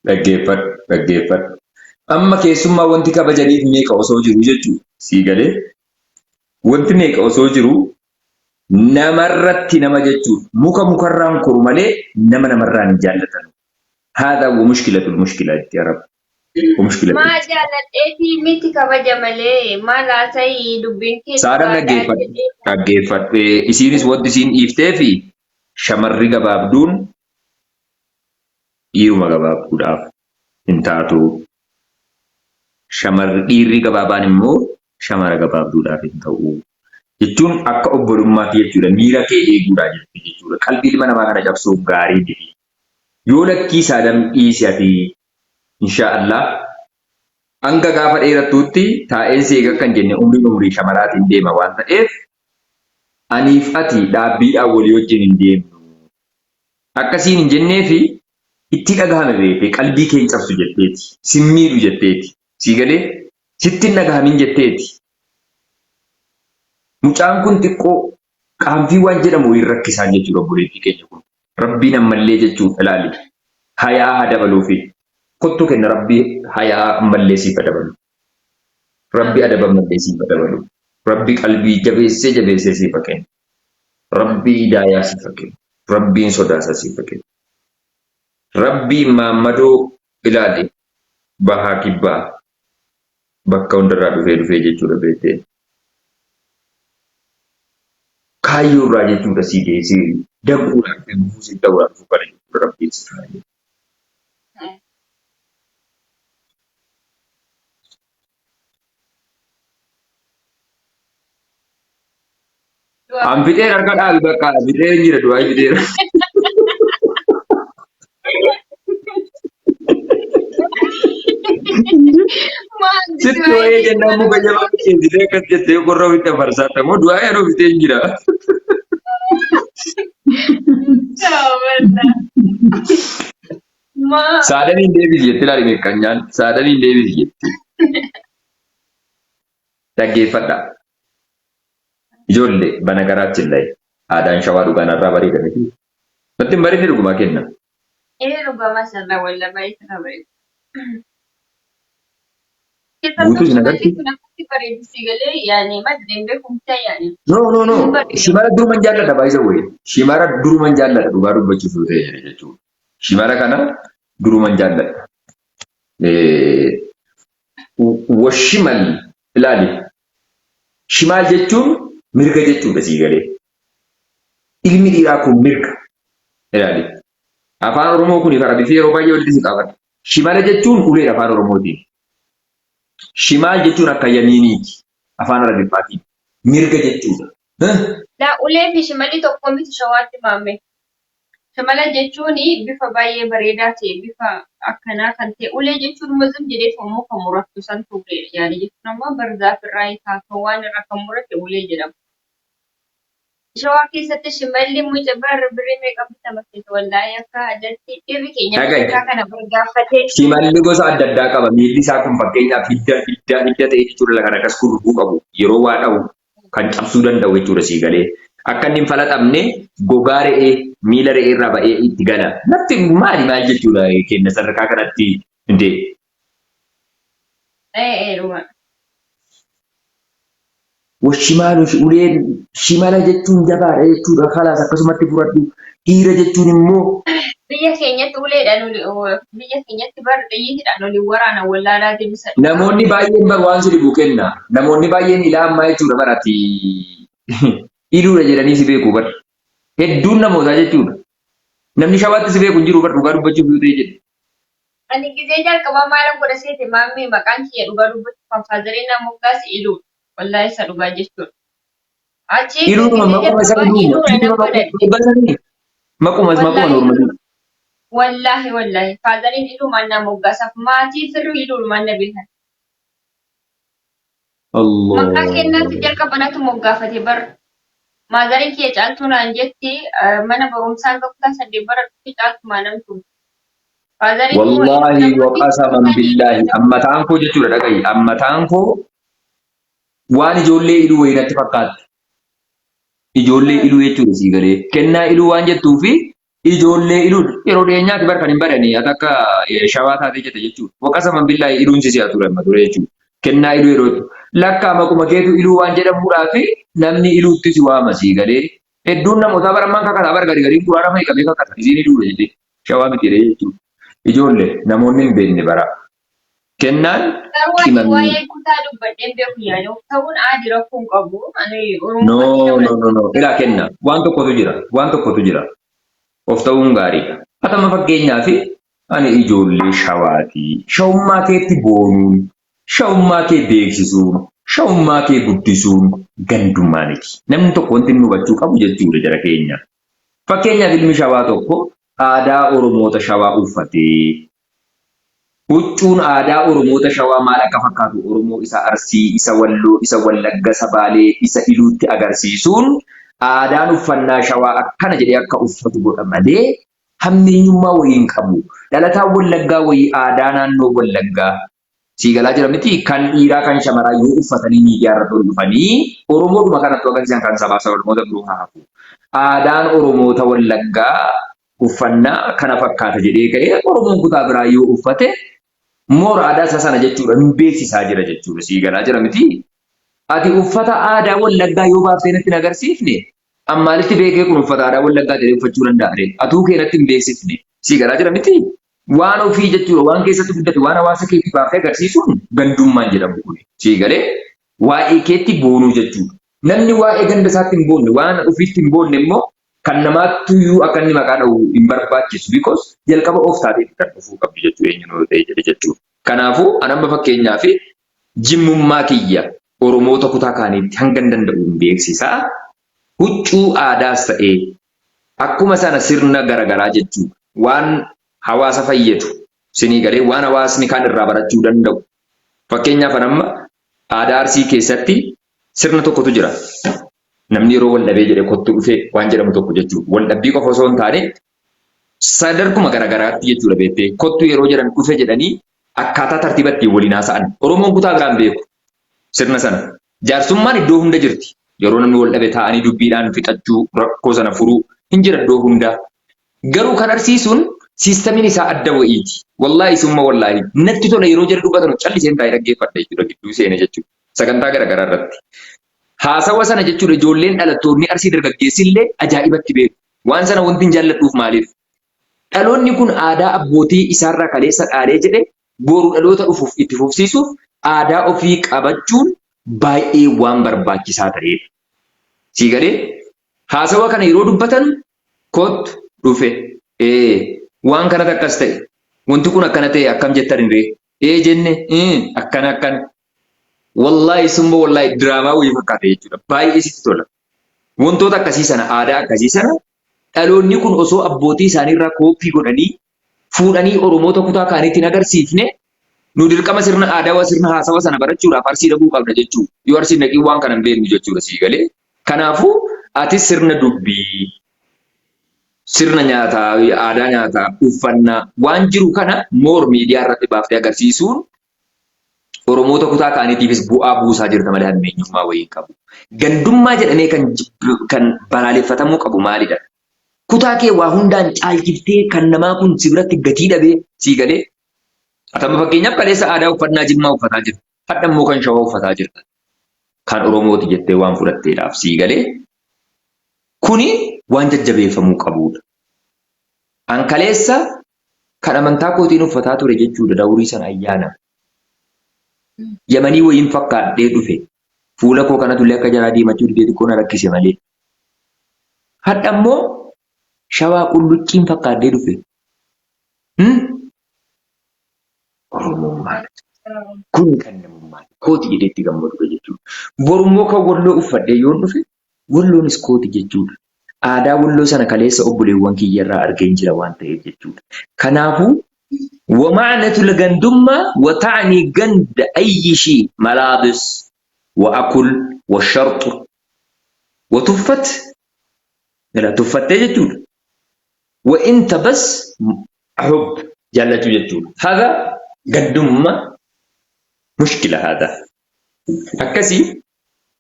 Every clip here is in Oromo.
dhaggeeffadhu. Amma keessummaa wanti kabajaniif meeqa osoo jiru jechuudha. Sii galee wanti meeqa osoo jiru namarratti nama jechuudha. Mukarraan koru malee namarraan hin jaallatan. Haadha mushkilatul mushkilaatti araba. Maa jaalladheefi miti kabaja malee maal haasa'ii dubbiin keessa Saadaan dhaggeeffadhu. Isiinis wanti isiin dhiiftee fi shamarri gabaabduun dhiiruma gabaabduudhaaf hin taatu. Dhiirri gabaabaan immoo shamara gabaabduudhaaf hin ta'u. Jechuun akka obbolummaatti jechuudha. Miira kee eeguudhaa jirti jechuudha. Qalbii ilma namaa kana cabsuuf gaarii miti. Yoo lakkii saadaan dhiisi ati inshaallah hanga gaafa dheerattuutti taa'eensi eega kan jenne umrii shamaraatiin deema waan ta'eef aniif ati dhaabbiidhaan walii wajjin hin deemnu. Akkasiin hin jenneefi itti dhagahame beekte qalbii kee hin cabsu jetteeti. Simmiidhu jetteeti. Sii galee sitti hin dhagahamin jetteeti. Mucaan kun xiqqoo qaamfii waan jedhamu hin rakkisaan jechuudha obboleettii keenya kun. Rabbiin ammallee jechuudha ilaali. Hayaa haa dabaluufi. Kottu kenna rabbii hayaa ammallee siif dabalu. Rabbi adaba ammallee siif dabalu. Rabbi qalbii jabeessee siif kenna. Rabbi hidaayaa siif kenna. Rabbiin sodaasa siif kenna. Rabbi maammadoo ilaali. Bahaa kibbaa. Bakka hundarraa dhufee jechuudha beektee. Kaayyoo irraa jechuudha sii geessee danquudhaan fi buusii ta'uudhaan fuuldura jechuudha rabbiin si fayyadu. Ambideen harka dhaabi bakka ambideen jira du'aa ambideen. Sitti wayii jennaan muka jabaa keessee akkas jettee qorra ofitti afarsaata moo du'aa yeroo bitee jira. Saadaniin deebisi jettee ilaali meeqanyaan saadaniin deebisi jettee. Dhaggeeffadha. Ijoollee bana garaachin laye aadaan shawaa dhugaan irraa bareeda miti. Natti hin bareedne dhugumaa kenna. Dhugama sarara walla baay'ee bareeda. Guutuus na galti. No. Shimara duruman jaalladha baay'isa wayii. Shimara duruman jaalladha dhugaa dubbachuuf ta'e jechuudha. Shimara kana duruman jaalladha. Washimal ilaali. Shimaal jechuun mirga jechuudha sii galee. Ilmi dhiiraa kun mirga. Ilaali. Afaan Oromoo kun karaa bifee yeroo baay'ee walitti si qabata. Shimala jechuun ulee afaan Oromootiin. Shimaal jechuun akka yamiiniiti. Afaan Arabiffaatiin. Mirga jechuudha. Ulee fi shimalli tokko miti shawaatti maame. Shimala jechuun bifa baay'ee bareedaa ta'e bifa akkanaa kan ta'e ulee jechuun mazum jedhee sammuu kan muratu san tuulee yaani jechuun ammoo barzaaf irraa isaa waan irraa kan murate ulee jedhama. Shawaa keessatti shimalli mucaa birrii meeqa bitama keessa wallahi akka addatti dhirri keenya kana bargaafatee. Shimalli gosa adda addaa qaba. Miilli isaa kun fakkeenyaaf hidda ta'e jechuudha kan akkas gurguruu qabu. Yeroo waa dha'u kan cabsuu danda'u jechuudha sii galee. Akka inni hin falaxamne gogaa re'ee miila re'ee irraa ba'ee itti gala. Natti maal jechuudha kenna sadarkaa kanatti hindee. Dhuma. Washimaalu uleen shimala jechuun jabaadha jechuudha. Kalaas akkasumatti fudhadhu. Dhiira jechuun immoo. Biyya keenyatti uleedhaan biyya keenyatti xiyyiidhaan olii waraana wallaalaa deemsa. Namoonni baay'een waan si dhibu kenna. Namoonni baay'een ilaa ammaa jechuudha barati. Hidhuudha jedhanii si beeku bar. Hedduun namootaa jechuudha. Namni shawaatti si beeku hin jiru bar dhugaa dubbachuuf yoo ta'e jedhe. Ani gisee jalqabaa maalan godha seete maammee maqaan kiyya dhugaa dubbachuuf faafaazarii namoota si hidhuudha. Wallahi isa dhugaa jechuudha. Hidhuudha maquma isa hidhuudha. Maquma normaali. Wallahi faazariin hidhuumaan nama moggaasaaf maatii firri hidhuumaan na beekan. Maqaa kennaatti jalqabanatu moggaafate bar. Maazariin kiyya caaltuu naan jetti mana barumsaan kutaa 8 bara dhufi caaltumaa namtu. Wallahi waqasaman billahi ammataan koo jechuudha dhagayi ammataan koo waan ijoollee hidhuu wayinatti fakkaata. Ijoollee hidhuu jechuudha sii galee kennaa hidhuu waan jettuufi Ijoollee iluudha. Yeroo dhiyeenyaatti bara kan hin barane ati akka shawaa taatee jette jechuudha. Waqasama billaa iluun si si'a ture amma ture jechuudha. Kennaa iluu yeroo lakkaa makuma keetu iluu waan jedhamuudhaa fi namni iluutti si waama sii galee hedduun namootaa bara ammaan kakkataa bara gadi gadiin quraana fa'i qabee kakkata isiin iluudha jettee shawaa miti jechuudha. Ijoollee namoonni hin beekne bara. Kennaan Garuu ati himamni. waa'ee kutaa dubbadheen beeku yaada ta'uun aadi rakkoon qabu. Ani No, Oromoo no, no, no. Ilaa kenna. Waan tokkotu jira. Waan tokkotu jira. Of ta'uun gaariidha. Atama fakkeenyaaf ani ijoollee shawaati. Shawummaa keetti boonuun, shawummaa kee beeksisuun, shawummaa kee guddisuun gandummaaniti. Namni tokko wanti inni hubachuu qabu jechuudha jara keenya. Fakkeenyaaf ilmi shawaa tokko aadaa Oromoota shawaa uffatee huccuun aadaa Oromoota shawaa maal akka fakkaatu Oromoo isa Arsii, isa Walloo, isa Wallagga, isa Baalee, isa Iluutti agarsiisuun aadaan uffannaa shawaa akkana jedhee akka uffatu godha malee hammeeyyummaa wayii hin qabu. Dhalataan Wallaggaa wayii aadaa naannoo Wallaggaa sii galaa jira miti kan dhiiraa kan shamaraa yoo uffatanii miidiyaa irratti ol dhufanii Oromoodhuma kanatti agarsiisan kan sabaaf sablammoota biroo haa hafu. Aadaan Oromoota Wallaggaa uffannaa kana fakkaata jedhee ka'ee Oromoon kutaa biraa yoo uffate moora aadaa isa sana jechuudha hin beeksisaa jira jechuudha sii galaa jira miti. Ati uffata aadaa Wallaggaa yoo baaftee natti hin agarsiifne ammaalitti beekee kun uffata aadaa Wallaggaa jedhee uffachuu danda'a. Atuu kee natti hin beeksifne sii galaa jira miti. Waan ofii jechuudha waan keessatti guddate waan hawaasa keetti baaftee agarsiisuun gandummaan jedhamu kun sii galee waa'ee keetti boonuu jechuudha. Namni waa'ee ganda isaatti hin boonne waan ofiitti hin boonne immoo kan namaattuyyuu akka inni maqaa dha'u hin barbaachisu because jalqaba of taatee kan dhufuu qabdi jechuudha eenyuun ta'e jedhe jechuudha. Kanaafuu anamba fakkeenyaa fi jimmummaa kiyya Oromoota kutaa kaaniitti hanga hin danda'u hin beeksisaa huccuu aadaas ta'ee akkuma sana sirna garaagaraa jechuudha waan hawaasa fayyadu sinii galee waan hawaasni kaan irraa barachuu danda'u. Fakkeenyaaf anamma aadaa Arsii keessatti sirna tokkotu jira. Namni yeroo wal dhabee jedhee kottu dhufee waan jedhamu tokko jechuudha. Wal dhabbii qofa osoo hin taane sadarkuma garaagaraatti jechuudha beektee kottu yeroo jedhan dhufe jedhanii akkaataa tartiibatti waliin haasa'an. Oromoon kutaa biraan beeku sirna sana. Jaarsummaan iddoo hunda jirti. Yeroo namni wal dhabe taa'anii dubbiidhaan fixachuu rakkoo sana furuu hin jira iddoo hundaa. Garuu kan arsiisuun siistamiin isaa adda wa'iiti. Wallaahi summa wallaahi natti tola yeroo jira dubbatan calliseen taa'ee dhaggeeffadha jechuudha gidduu seene jechuudha. Sagantaa garaagaraa irratti. Haasawa sana jechuudha ijoolleen dhalattoonni Arsii dargaggeessi illee ajaa'ibatti beeku. Waan sana wanti hin jaalladhuuf maaliif? Dhaloonni kun aadaa abbootii isaarraa kaleessa dhaalee jedhe boru dhaloota dhufuuf itti fufsiisuuf aadaa ofii qabachuun baay'ee waan barbaachisaa ta'edha. Sii galee haasawa kana yeroo dubbatan kottu dhufe waan kanatu akkas ta'e wanti kun akkana ta'e akkam jettan hin jenne akkana. Wallaahi summa wallaahi diraamaa wayii fakkaata jechuudha. Baay'ee sitti tola. Wantoota akkasii sana aadaa akkasii sana dhaloonni kun osoo abbootii isaaniirraa kooppii godhanii fuudhanii Oromoota kutaa kaaniitti hin agarsiifne nu dirqama sirna aadaa sirna haasawa sana barachuudhaaf Arsii dhaquu qabna jechuudha. Yoo Arsiin dhaqii waan kana hin beeknu jechuudha sii galee. Kanaafuu atis sirna dubbii, sirna nyaataa, aadaa nyaataa, uffannaa waan jiru kana moor miidiyaa irratti baaftee agarsiisuun Oromoota kutaa kaaniitiifis bu'aa buusaa jirta malee hammeenyummaa wayii hin qabu. Gandummaa jedhamee kan balaaleffatamuu qabu maalidha? Kutaa kee waa hundaan caalchiftee kan namaa kun si biratti gatii dhabee sii galee. Atama fakkeenyaaf kaleessa aadaa uffannaa Jimmaa uffataa jirta. Hadda immoo kan Shawaa uffataa jirta. Kan Oromooti jettee waan fudhatteedhaaf sii galee. Kuni waan jajjabeeffamuu qabudha. An kaleessa kan amantaa kootiin uffataa ture jechuudha dawurii sana ayyaana. Yamanii wayiin fakkaadhee dhufe fuula koo kanatu illee akka jaraa diimachuu didee xiqqoo na rakkise malee. Hadda immoo Shawaa qullucciin fakkaadhee dhufe. Oromummaan kun kan namummaan kooti jedheetti gammadudha jechuudha. Borummoo kan Walloo uffadhee yoon dhufe Walloonis kooti jechuudha. Aadaa Walloo sana kaleessa obboleewwan kiyyarraa argeen jira waan ta'eef jechuudha. Kanaafuu ومعنى الجندمة وتعني جند أي شيء ملابس وأكل والشرط وتفت لا تفت يجول وأنت بس حب جل جل هذا جندمة مشكلة هذا أكسي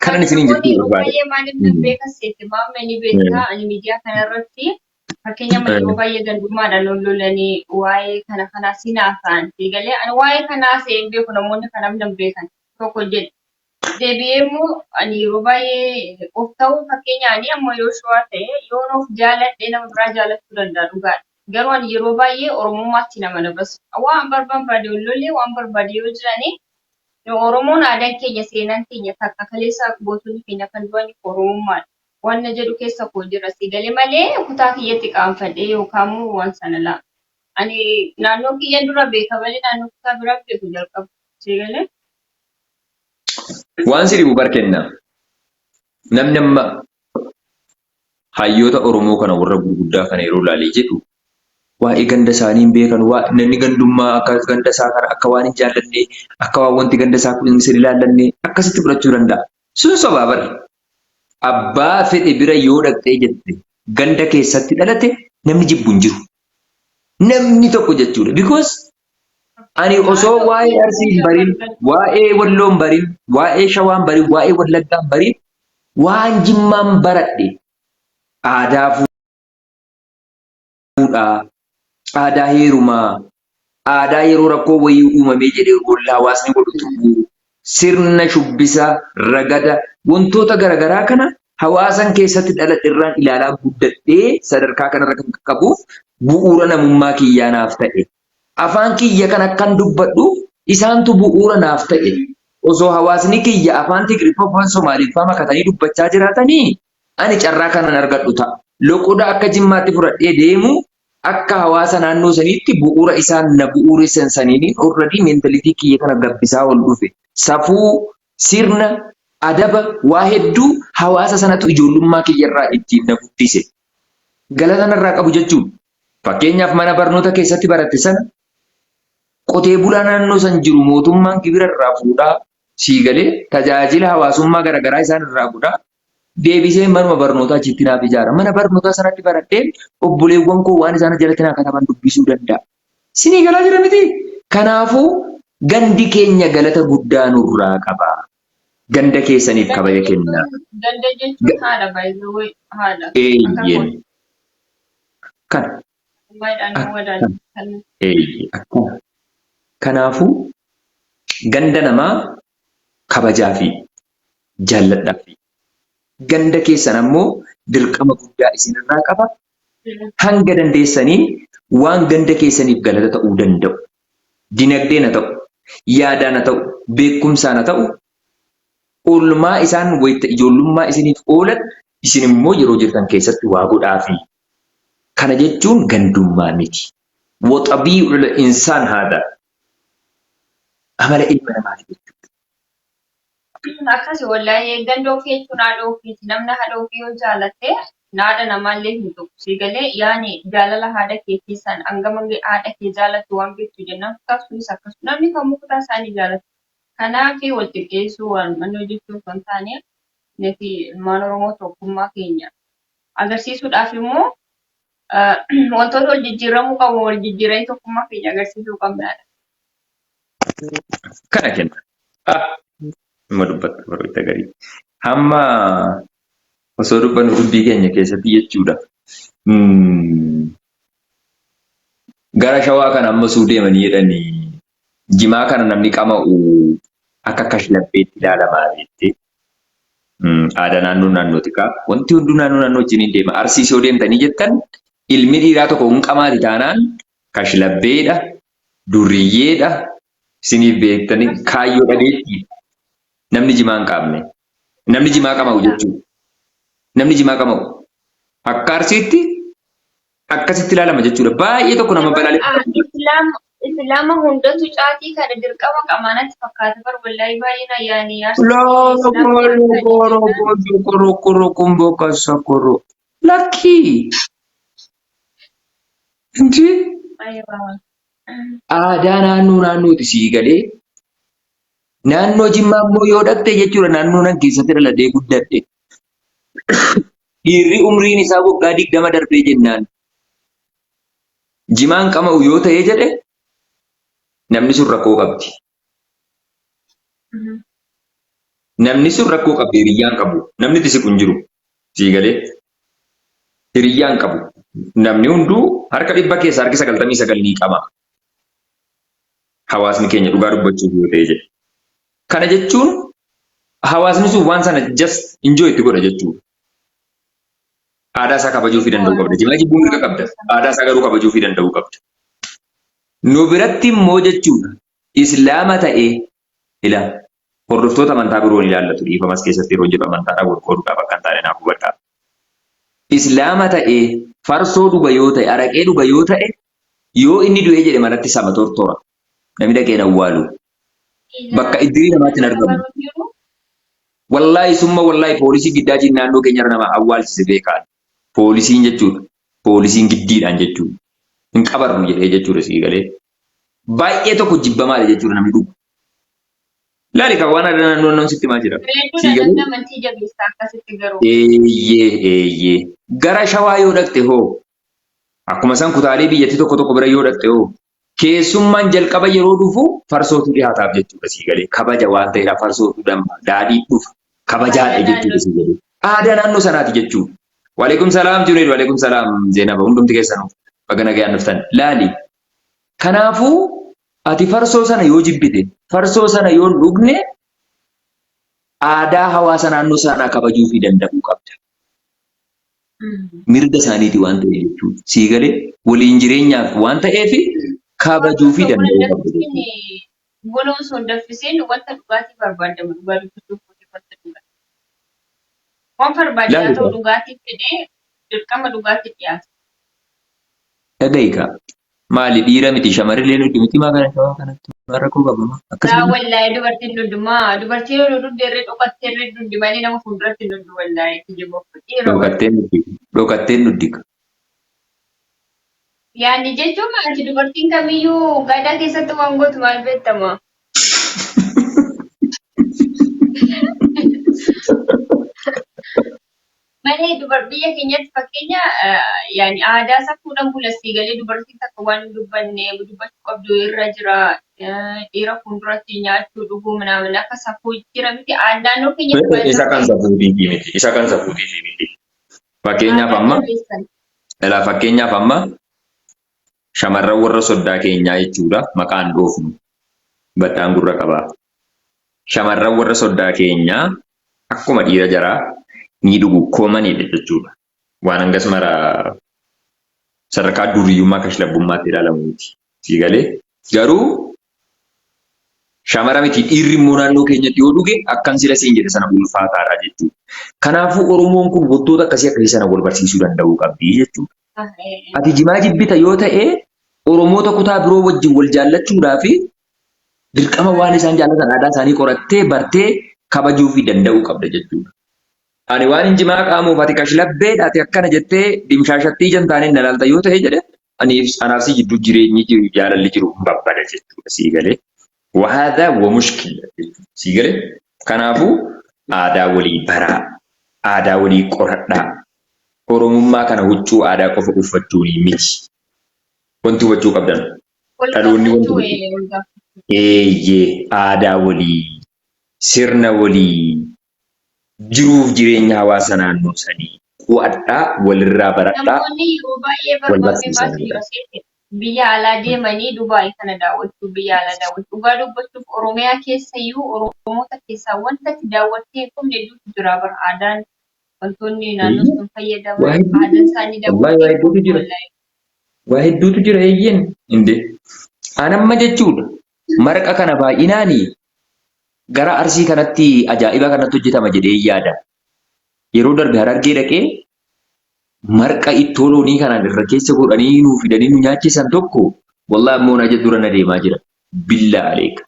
كان نسين جدول Baay'ee maaliif dubbii akkasitti maamni beektaa ani miidiyaa kanarratti Fakkeenya malee yeroo baay'ee gandummaadhaan lololanii waa'ee kana kanaa sinaafaan galee ani waa'ee kanaa seen beeku namoonni kanam nan beekan tokko jedhe. Deebi'ee immoo ani yeroo baay'ee of ta'uu fakkeenyaani amma yoo shawaa ta'e yoon of jaaladhe nama biraa jaalachuu danda'a dhugaadha. Garuu ani yeroo baay'ee oromummaatti nama nabas. Waan barbaade lollee waan barbaade yoo jiranii Oromoon aadaan keenya seenaan keenya takka kaleessa gootonni keenya kan du'an Oromummaadha. Wanna jedhu keessa koo jira si galee malee kutaa kiyyatti qaanfadhee yookaan immoo waan sana laa. Ani naannoo kiyya dura beeka malee naannoo kutaa biraa beeku jalqaba. Si galee? Waan si dhibu barkenna. Namni amma hayyoota Oromoo kana warra gurguddaa kana yeroo ilaalee jedhu waa'ee ganda isaanii hin beekan, namni gandummaa akka ganda isaa kana akka waan hin jaallanne, akka waan wanti ganda isaa kun hin ilaallanne akkasitti fudhachuu danda'a. Sun sobaa bari. Abbaa fedhe bira yoo dhaqxee jette ganda keessatti dhalate namni jibbu hin jiru. Namni tokko jechuudha. Because ani osoo waa'ee Arsii hin barin, waa'ee Walloo hin barin, waa'ee Shawaa hin barin, waa'ee Wallaggaa hin barin, waan Jimmaan baradhe aadaa fuudhaa, aadaa heerumaa, aadaa yeroo rakkoo wayii uumamee jedhee boolla hawaasni godhutu sirna shubbisaa, ragada, wantoota garaagaraa kana hawaasan keessatti dhaladhe irraan ilaalaa guddadhee sadarkaa kanarra kan qabuuf bu'uura namummaa kiyyaa naaf ta'e. Afaan kiyya kan akkan dubbadhu isaantu bu'uura naaf ta'e. Osoo hawaasni kiyya afaan Tigiriffaa afaan Somaaliffaa makatanii dubbachaa jiraatanii ani carraa kanan argadhu ta'a. Loqoda akka Jimmaatti fudhadhee deemu akka hawaasa naannoo saniitti bu'uura isaan na bu'uuressan saniin already meentalitii kiyya kana gabbisaa ol dhufe. Safuu, sirna, adaba, waa hedduu hawaasa sanatu ijoollummaa kiyyarraa ittiin na guddise. Galata narraa qabu jechuudha. Fakkeenyaaf mana barnoota keessatti baratte sana qotee bulaa naannoo san jiru mootummaan gibira irraa fuudhaa sii galee tajaajila hawaasummaa garaagaraa isaan irraa fuudhaa deebisee manuma barnootaa achitti naaf ijaara. Mana barnootaa sanatti baradheen obboleewwan koo waan isaan jalatti naa kataban dubbisuu danda'a. Sinii galaa jira miti. Kanaafuu gandi keenya galata guddaa nurraa qaba. Ganda keessaniif kabaja kenna. Ganda jechuun haadha baay'ee haadha. Eeyyeen. Kana. Akkana. Kanaafuu ganda namaa kabajaa fi jaalladhaa fi ganda keessan ammoo dirqama guddaa isinirraa qaba. Hanga dandeessaniin waan ganda keessaniif galata ta'uu danda'u. Dinagdeen haa ta'u, yaadaan haa ta'u, beekumsaan haa ta'u, oolmaa isaan wayita ijoollummaa isiniif oolan isin immoo yeroo jirtan keessatti waa godhaafi. Kana jechuun gandummaa miti. Waxabii'ul insaan haadha. Amala ilma namaati jechuudha. Akkasi wallahi ganda ofii jechuun haadha ofiiti. Namni haadha ofii yoo jaalatte haadha namaallee hin ta'u. Si galee yaani jaalala haadha keetii san hangama haadha kee jaalatu waan beektu jennaan kunis akkasuma namni kamuu kutaa isaanii jaalatu. Kanaaf wal xiqqeessuu waan manni hojjechuuf kan taane nuti ilmaan Oromoo tokkummaa keenya agarsiisuudhaaf immoo wantoota wal jijjiiramuu qabu wal jijjiiranii tokkummaa keenya agarsiisuu qabnaadha. Kana kenna. Amma dubbatta baroota garii. Hamma osoo dubbannu dubbii keenya keessatti jechuudha. Gara Shawaa kana amma suu deemanii jedhanii Jimaa kana namni qama'u akka kashlabbeetti ilaalamaa jettee. Aadaa naannootti kaa. Wanti hunduu naannoo wajjin hin deema. Arsiis yoo deemtanii jettan ilmi dhiiraa tokko hin qamaati taanaan kashlabbeedha, duriyyeedha. Isiniif beektanii kaayyoo dhageettii. Namni Jimaa hin qabne. Namni Jimaa qama'u jechuudha. Namni Jimaa qama'u. Akka Arsiitti akkasitti ilaalama jechuudha. Baay'ee tokko nama balaaleffatu. Islaama hundatu caatii kana dirqama qabaanatti fakkaata bar wallahi baay'een ayyaanii Lakkii. Aadaa naannooti sii galee naannoo Jimmaa immoo yoo dhaqxe jechuudha naannoo nan keessatti dhaladhee guddadhe. Dhiirri umriin isaa waggaa 20 darbee jennaan. Jimaan qama'u yoo ta'ee jedhe namni sun rakkoo qabdi. Namni sun rakkoo qabdi hiriyyaan qabu. Namni tisi kun jiru sii galee hiriyyaan qabu. Namni hunduu harka dhibba keessaa harki 99 ni qaba. Hawaasni keenya dhugaa dubbachuuf yoo ta'e jedhe. Kana jechuun hawaasni sun waan sana just enjoy itti godha jechuudha. Aadaa isaa kabajuu fi danda'uu qabda. Jimaa jibbuun mirga qabda. Aadaa isaa garuu kabajuu fi danda'uu qabda. Nu biratti immoo jechuudha. Islaama ta'ee ila hordoftoota amantaa biroon ilaallatu dhiifamas keessatti yeroo jedhu amantaadhaa godhuudhaaf akka hin taane naaf hubadhaa. Islaama ta'ee farsoo dhuga yoo ta'e araqee dhuga yoo ta'e yoo inni du'ee jedhe manatti sama tortora. Namni dhaqeen awwaalu. Bakka iddirii namaatti hin argamu. Wallaahi summa wallaahi poolisii giddaajiin naannoo keenyarra nama awwaalchise beekaan. Poolisiin jechuudha. Poolisiin giddiidhaan jechuudha. Hin qabarru jedhee jechuudha sii galee. Baay'ee tokko jibbamaadha jechuudha namni dhugu. Laali kan waan adda naannoon sitti maa jira? Sii galee. Eeyyee. Gara shawaa yoo dhaqxe hoo akkuma isaan kutaalee biyyattii tokko tokko bira yoo dhaqxe hoo keessummaan jalqaba yeroo dhufu farsootu dhiyaataaf jechuudha sii galee. Kabaja waan ta'eedhaaf farsootu daadhii dhufu. Kabajaadha jechuudha sii galee. Aadaa naannoo sanaati jechuudha. Waalaikum salaam Junaid, waalaikum salaam Zeenaba, hundumti keessanuu baga nagayaan dhuftan. Laali. Kanaafuu ati farsoo sana yoo jibbite, farsoo sana yoo dhugne aadaa hawaasa naannoo sanaa kabajuu fi danda'uu qabda. Mirga isaaniiti waan ta'eef jechuudha. Sii galee waliin jireenyaaf waan ta'eef kabajuu fi danda'uu qabda. Buna osoo hin danfisiin wanta dhugaatii barbaadamu dhugaa dubbisuuf wanta dhugaa. Waan barbaachisaa ta'u dhugaatiif fedhee dirqama dhugaatiif dhiyaata. Dhaga'iika. Maali dhiira miti shamarrillee nuti miti maa kana shawaa kanatti rakkoo qabama. Wallaahi dubartiin hundumaa dubartiin hundirree dhokatteerree hundimanii nama fuulduratti hundu wallaahi kijiboo. Dhokatteen nuddika. Yaani jechuun ati dubartiin kamiyyuu gadaa keessatti waan gootu maal beektama? Malee biyya keenyatti fakkeenya yaani aadaa isaa fuudhan bulasii galee dubartiin takka waan dubbanne dubbachuu qabdu irra jira. Dhiira fuulduratti nyaachuu dhuguu manaa akka safuu jira miti naannoo keenyatti. Isa kan safuutii miti. Isa kan safuutii miti. Fakkeenyaaf amma shamarran warra soddaa keenyaa jechuudha maqaan dhoofnu badhaan gurra qabaa. Shamarran warra soddaa keenyaa akkuma dhiira jaraa ni dhugu koomanidha jechuudha. Waan hangas mara sadarkaa duriyyummaa kashlabbummaatti ilaalamu miti. Sii galee garuu shamara miti dhiirri immoo naannoo keenyatti yoo dhuge akkan sila siin jedhe sana ulfaataadha jechuudha. Kanaafuu Oromoon kun wantoota akkasii sana wal barsiisuu danda'uu qabdi jechuudha. Ati jimaa jibbita yoo ta'e Oromoota kutaa biroo wajjin wal jaallachuudhaa fi dirqama waan isaan jaallatan aadaa isaanii qorattee bartee kabajuu fi danda'uu qabda jechuudha. Ani waan injimaa qaamuuf ati kashlabbeedha ati akkana jettee dimshaashattii jantaaniin na laalta yoo ta'e jedhe anaaf si jidduu jireenyi jiru jaalalli jiru babbada jechuudha sii galee. Waadaa wa mushkila sii galee. Kanaafuu aadaa walii baraa, aadaa walii qoradhaa. Oromummaa kana huccuu aadaa qofa uffachuun miti. Wanti hubachuu qabdan. Dhaloonni wanti aadaa walii, sirna walii, jiruuf jireenya hawaasa naannoo sanii qo'adhaa, walirraa baradhaa. Namoonni yeroo baay'ee barbaachisaa biyya alaa deemanii Dubaay kana daawwachuu, biyya alaa daawwachuu, dhugaa dubbachuuf Oromiyaa keessayyuu Oromoota keessaa wanta itti daawwattee kun hedduutu jira bara aadaan wantoonni naannoo sun fayyadaman aadaan isaanii daawwachuu. Waa hedduutu jira eeyyeen indee. Anamma jechuudha marqa kana baay'inaanii gara Arsii kanatti ajaa'iba kanatti hojjetama jedhee yaada. Yeroo darbe Harargee dhaqee marqa ittoo loonii kanaan irra keessa godhanii nuu fidanii nu nyaachisan tokko wallaahi ammoo na dura na deemaa jira. Billaa aleeka.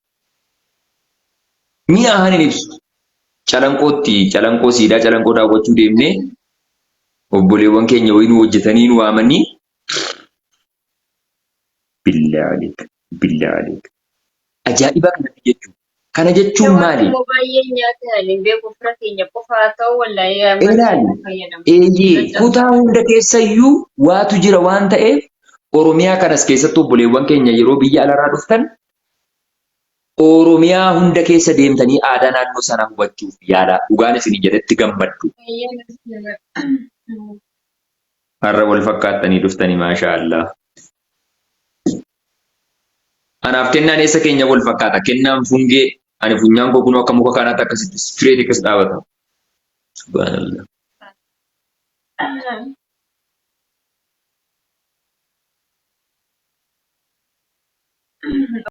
Mi'a hanin ibsu. Calanqoo siidaa calanqoo daawwachuu deemnee obboleewwan keenya wayii nu hojjetanii nu waamanii billaa aleeka. Ajaa'iba kanatti jechuudha. Kana jechuun maali? Kutaa hunda keessayyuu waatu jira waan ta'eef Oromiyaa kanas keessatti obboleewwan keenya yeroo biyya alaraa dhuftan Oromiyaa hunda keessa deemtanii aadaa naannoo sanaa hubachuuf yaada. Dhugaan isin jedhetti gammaddu. Har'a wal fakkaattanii dhuftanii maashaallah. Anaaf kennaan eessa keenya wal fakkaata? Kennaan fungee ani funyaan koo kunoo akka muka kanaatti akkasitti straight akkas dhaabata. Subhaanallah.